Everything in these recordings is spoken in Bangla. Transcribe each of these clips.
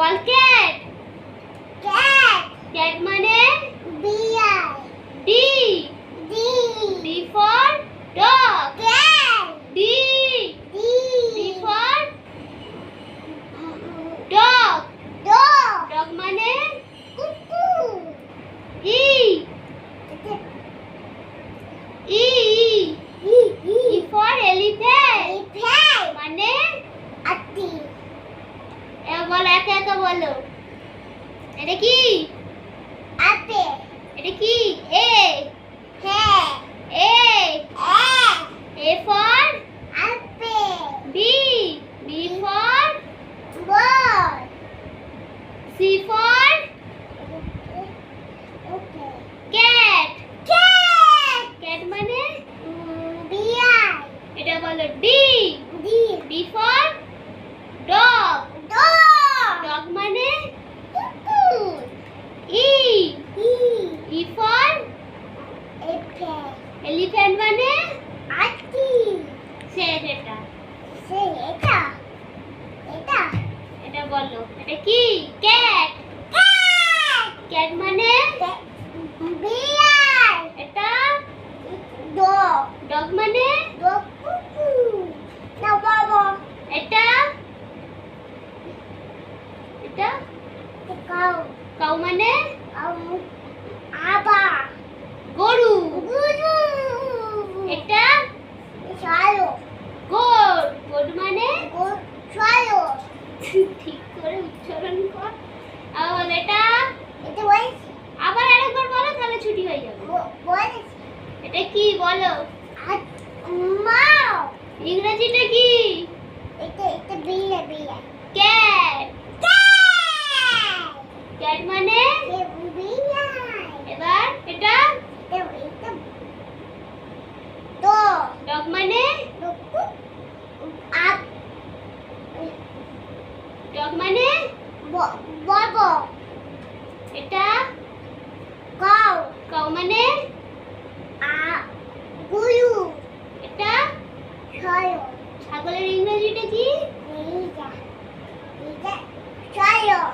বল ক্যাট। cat ক্যাট মানে bear D. d D for dog. cat D. d D for dog. dog dog মানে cuckoo E. E. e E for elephant elephant মানে ati এবার বলো একে একে বলো। এটা কি? apple এটা কি? A. hair A. a A for apple B. B for ball C for okay cat. cat cat মানে bear এটা বলো D. d D for dog. dog dog মানে cuckoo E. e E for apple elephant মানে ati শেষ। এটা say এটা এটা বলো। এটা কি? ক্যাট। cat ক্যাট মানে bear এটা dog ডগ মানে dog cuckoo now baba এটা এটা the cow কাউ মানে aba গরু। guru এটা swallow গোট। গোট মানে go swallow ঠিক করে উচ্চারণ কর। আবার এটা এটা বল আবার আরেকবার বলো তাহলে ছুটি হয়ে যাবে। বল এটা কি বলো? মাও ইংরেজিটা কি? এটা বিয়া ক্যাট। cat ক্যাট মানে বিয়া এবার এটা এটা dog ডগ মানে up ডগ মানে baba এটা cow কাউ মানে guru এটা swallow ছাগলের ইংরেজিটা কি? এটা swallow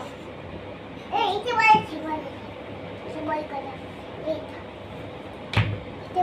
এটা বল এটা বল এটা